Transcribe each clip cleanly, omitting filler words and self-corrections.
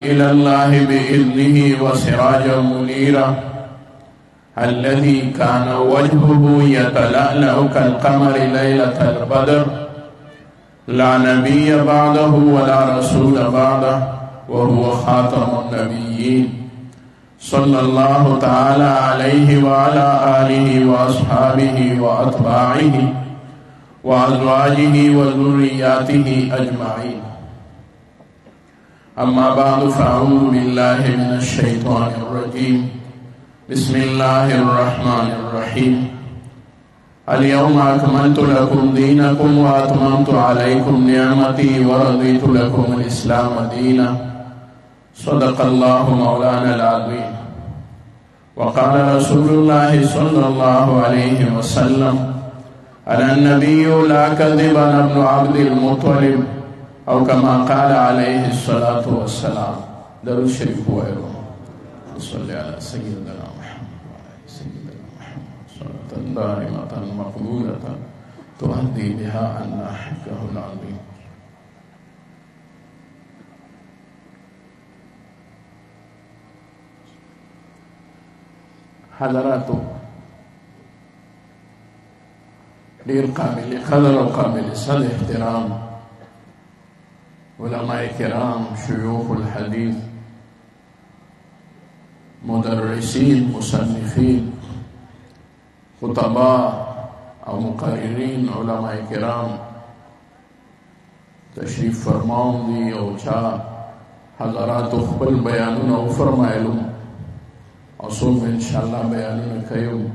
إلى الله بإذنه وسراجا منيرا الذي كان وجهه يتلألأ كالقمر ليلة البدر لا نبي بعده ولا رسول بعده وهو خاتم النبيين صلى الله تعالى عليه وعلى آله وأصحابه وأتباعه وأزواجه وذرياته أجمعين. أما بعد فأعوذ بالله من الشيطان الرجيم. بسم الله الرحمن الرحيم. اليوم أكملت لكم دينكم وأتممت عليكم نعمتي ورضيت لكم الإسلام دينا. صدق الله مولانا العظيم. وقال رسول الله صلى الله عليه وسلم: أنا النبي لا كذب، أنا ابن عبد المطلب، أو كما قال عليه الصلاة والسلام. درود الشريف هو صلى على سيدنا محمد وعلى سيدنا محمد صلاة دائمة مقبولة تهدي بها عنا حقه العظيم. حضراتو ډیر قابل قدر او قابل صد احترام علماء کرام، شيوخ الحديث، مدرسين، مصنفين، خطباء او مقررين، علماء کرام تشریف فرماون دي او چا حضرات خپل بیانونه فرمایلو او څوک انشاءالله بیانونه کوي.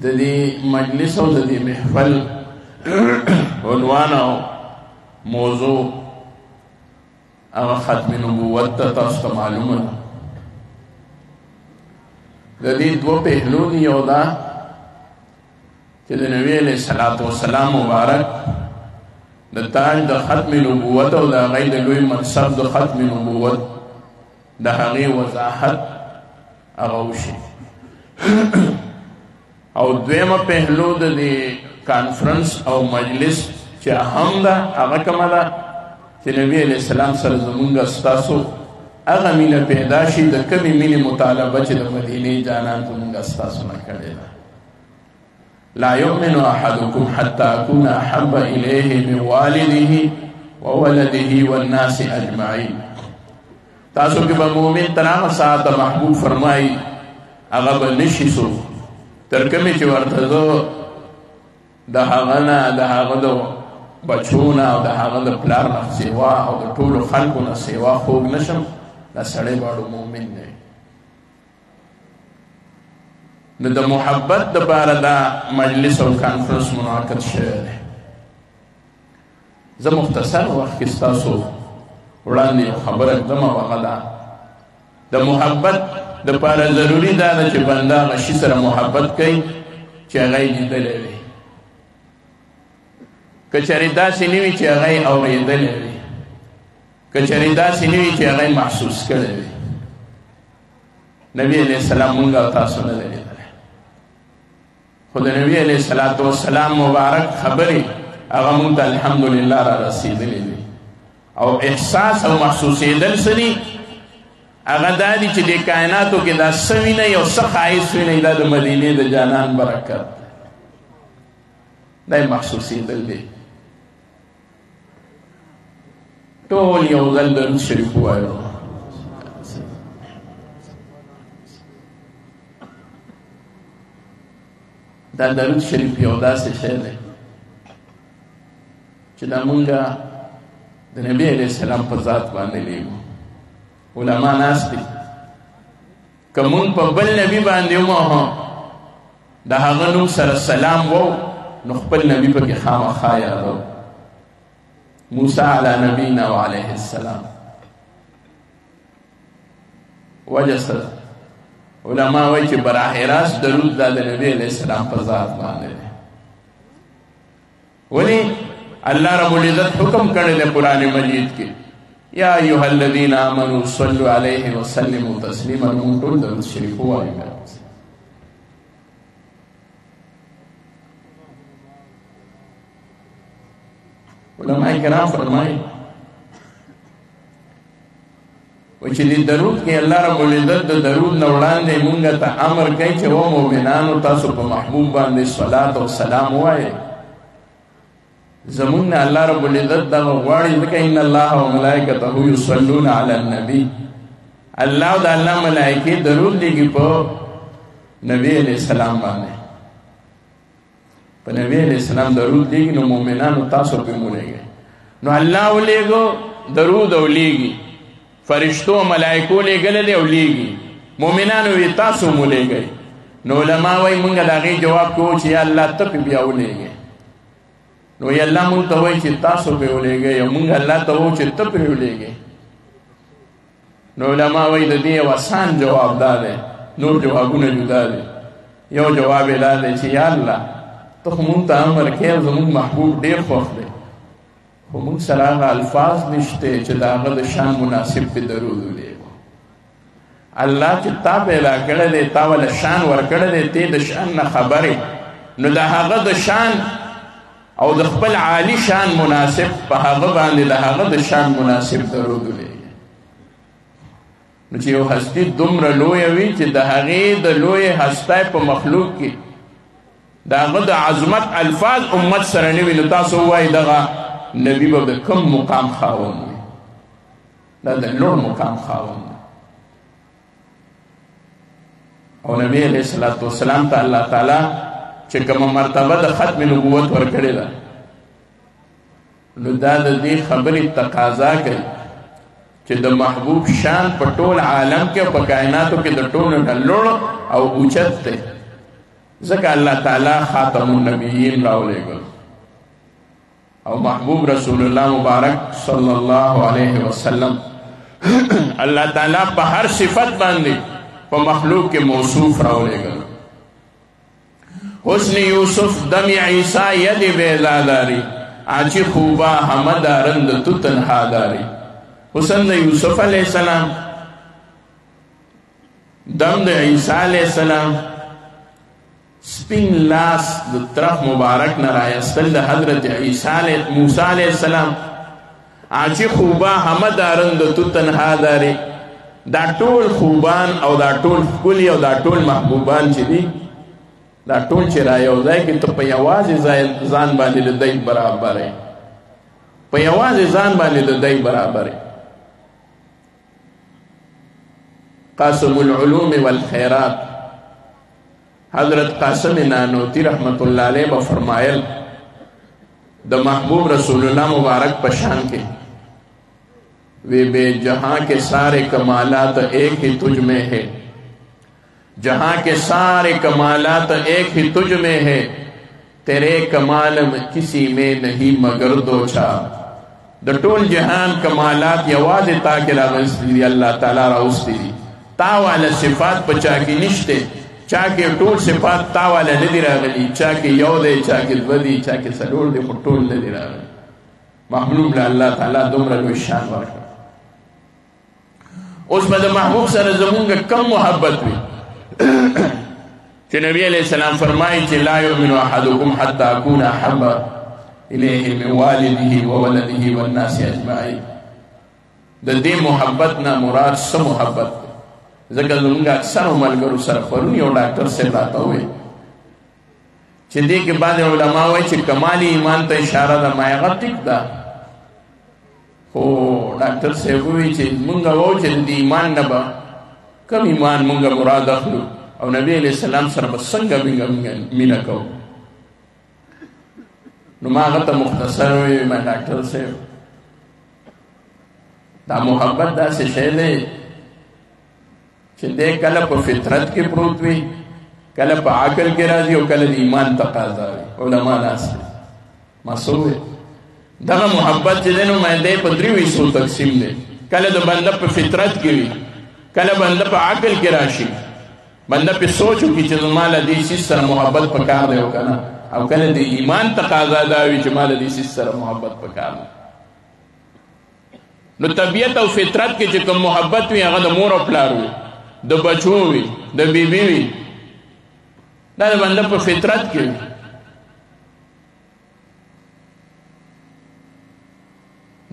د دې مجلس او د دې محفل عنوان او موضوع هغه ختم نبوت ته تاسو ته معلومه ده. د دې دوه پهلو دي. یو دا چې د نبي علیه الصلاة والسلام مبارک د تاج د ختم نبوت او د هغې د لوی منصب د ختم نبوت د هغې وضاحت هغه وشي. او دویمه پهلو د دې کانفرنس او مجلس چې اهم ده هغه کومه ده چې نبي علیه السلام سره زمونږ ستاسو هغه مینه پیدا شي د کومې مینې مطالبه چې د مدینې جانان زمونږ ستاسو نه کړې ده. لا یؤمن احدکم حتی اکون احب الیه من والده وولده والناس اجمعین. تاسو کې به مؤمن تر هغه ساعته محبوب فرمایي هغه به نشي څوک تر کومې چې ورته زه د هغه نه د هغه د بچو نه او د هغه د پلار نه سیوا او د ټولو خلکو نه سیوا خوږ نشم. دا سړی باړو مؤمن دی. نو د محبت دپاره دا مجلس او کانفرنس منعقد شوی دی. زه مختصر وخت کې ستاسو وړاندې یو خبره ږدم او هغه ده د محبت دپاره ضروري دا ده چې بنده هغه شي سره محبت کوي چې هغه یې لیدلی وي. که چېرې داسې نه وي چې هغه یې اورېدلی وي، که چېرې داسې نه وي چې هغه یې محسوس کړی وي. نبي علیه السلام مونږ او تاسو نه دی لیدلی، خو د نبي علیه الصلاة والسلام مبارک خبرې هغه مونږ ته الحمدلله را رسېدلې دي. او احساس او محسوسېدل څه دي؟ هغه دا دي چې د کائناتو کې دا څه وینئ او څه ښایست وینئ دا د مدینې د جانان برکت دا یې محسوسېدل دی. ټول یو ځل درود شریف ووایو. دا درود شریف یو داسې شی دی چې دا مونږه د نبي علیه السلام په ذات باندې لیږو. علما ناست دي، که مونږ په بل نبي باندې وموهو د هغه نوم سره سلام وو نو خپل نبي پکې خامخا یادو. موسی علی نبینا وعلیه السلام وجه سره علما وایي چې براه راست درود دا د نبي علیه السلام په ذات باندې دی. ولې الله رب العزت حکم کړی دی قرآن مجید کې یا ایها الذین آمنوا صلوا علیه وسلموا تسلیما. مونږ ټول درود شریف ووایو. علماء کرام فرمائے و چې د درود کې الله رب العزت د درود نه وړاندې مونږ ته امر کوي چې و مؤمنانو تاسو په محبوب باندې صلات او سلام ووایئ. زمونږ نه الله رب العزت دغه غواړي ځکه ان الله و ملائکته یصلون علی النبی، الله او د الله ملائکې درود لېږي په نبی علیہ السلام باندې. په نبی علیہ السلام درود لېږي نو مؤمنانو تاسو پې مولېږئ. نو الله ولېږو درود او لېږي، فرشتو ملائکو لېږلی دی او لېږي، مؤمنانو وی تاسو مولېږئ. نو علما وایي مونږ د هغې جواب کوو چې یا الله ته پې بیا ولېږئ. نو یا الله مونږ ته وایي چې تاسو پې ولېږئ او مونږ الله ته وایو چې ته پرې ولېږئ. نو علما وایي د دې یو آسان جواب دا دی، نور جوابونه جدا دي. یو جواب یې دا دی چې یا الله ته خو مونږ ته امر کوې او زمونږ محبوب ډېر خوښ دی، خو مونږ سره هغه الفاظ نشته چې د هغه د شان مناسب پې درود ولېږو. الله چې تا پیدا کړی دی، تا وله شان ورکړی دی، ته د شان نه خبرې، نو د هغه د شان او د خپل عالی شان مناسب په هغه باندې د هغه د شان مناسب درود ولېږي. نو چې یو هستی دومره لویه وي چې د هغې د لویې هستی په مخلوق کې د هغه د عظمت الفاظ امت سره نه وي، نو تاسو ووایئ دغه نبی به د کم مقام خاوند وي؟ دا د لوړ مقام خاوند دی. او نبی علیه الصلاة والسلام ته الله تعالی چې کومه مرتبه د ختم نبوت ورکړې ده، نو دا د دې خبرې تقاضا کوي چې د محبوب شان په ټول عالم کې او په کائناتو کې د ټولو نه لوړ او اوچت دی. ځکه الله تعالی خاتم النبیین راولېږل او محبوب رسول الله مبارک صلی الله علیه وسلم الله تعالی په هر صفت باندې په مخلوق کې موصوف راولېږل. حسن یوسف دم عیسی ید بیضاداری، آچی خوبا همه دارند تو تنها داری. حسن د یوسف علیہ السلام، دم د عیسی علیہ السلام، سپین لاس د طرف مبارک نه رایستل د حضرت موسی علیہ السلام، آچی خوبا همه دارند تو تنها داری. دا ټول خوبان او دا ټول ښکلي او دا ټول محبوبان چې دي، دا ټول چې را یو ځای کې ته په یوازې ځان باندې د دی برابر یې، په یوازې ځان باندې د دی برابر یې. قاسم العلوم والخیرات حضرت قاسم نانوتی رحمت اللہ علیہ با فرمائل د محبوب رسول اللہ مبارک پشان کے وے بے جہاں کے سارے کمالات ایک ہی تجھ میں ہے، جہاں کے سارے کمالات ایک ہی تجھ میں ہے، تیرے کمال کسی میں نہیں مگر دو چار. د ټول جہان کمالات یواز تا کے راغستی دی، اللہ تعالی راوستی دی. تا والا صفات پچا کی نشتے، چا کے ټول صفات تا والا ندی راغلی، چا کے یو دے، چا کے دو دی، چا کے سلور دے، خود ټول ندی راغلی. محبوب اللہ تعالی دومره لوی شان ورکړ. اوس به د محبوب سره زمونږ کم محبت وي چې نبی علیہ السلام فرمایي چې لا یؤمن احدکم حتی اکون احب الیه من والده وولده والناس اجمعین. د دې محبت نه مراد څه محبت دی؟ ځکه زمونږ اکثرو ملګرو سره پرون یو ډاکټر صاحب راته وویل چې دې کې بعضې علما وایي چې کمال ایمان ته اشاره ده. ما هغه ټیک ده، خو ډاکټر صاحب ووایي چې مونږ وایو چې د ایمان نه به کم ایمان مونږ مراد اخلو او نبی علیہ السلام سره به څنګه مینه کوو. نو ما هغه ته مختصر وویل ما ډاکټر صاحب دا محبت داسې شی دی چې دی کله په فطرت کې پروت وي، کله په عقل کې راځي او کله د ایمان تقاضا وي. علما ناست دي. ما څه وویل دغه محبت چې دی نو دی په دریو حصو تقسیم دی. کله د بنده په فطرت کې وي، کله بنده په عقل کې راشي، بنده په سوچ وکړي چې زما له دې څیز سره محبت پکار دی او که نه، او کله د ایمان تقاضا دا وي چې ما له دې څیز سره محبت پکار دی. نو طبیعت او فطرت کې چې کوم محبت وي هغه د مور او پلار وي، د بچو وي، د بیبي وي، دا د بنده په فطرت کې وي.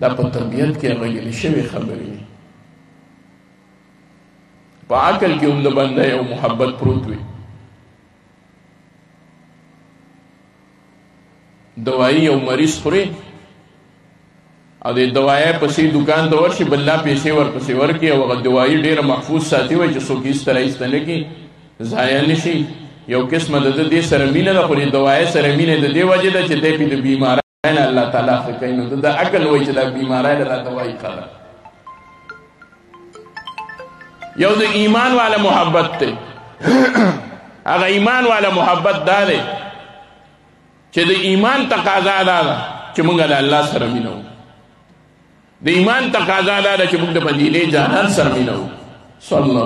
دا په طبیعت کې غږلې شوې خبرې وي. په عقل کې هم د بنده یو محبت پروت وي. دوايي یو مریض خوري او د دوايي پسې دکان ته ورشي بل پیسې ورپسې ورکړي او هغه دوايي ډېره محفوظ ساتي وي چې څوک ایسته رایسته نه کړي، ضایع نه شي. یو قسمه د دې سره مینه ده، خو د دوايي سره مینه د دې وجې ده چې دی پې د بیمارۍ نه الله تعالی ښه کوي. نو د عقل وایي چې دا بیماری ده، دا دوايي ښه ده. یو د ایمان والا محبت دی. هغه ایمان والا محبت دا دی چې د ایمان تقاضا دا ده چې موږ د الله سره مینه وو. د ایمان تقاضا دا ده چې موږ د مدینې جانان سره مینه وو. صلی الله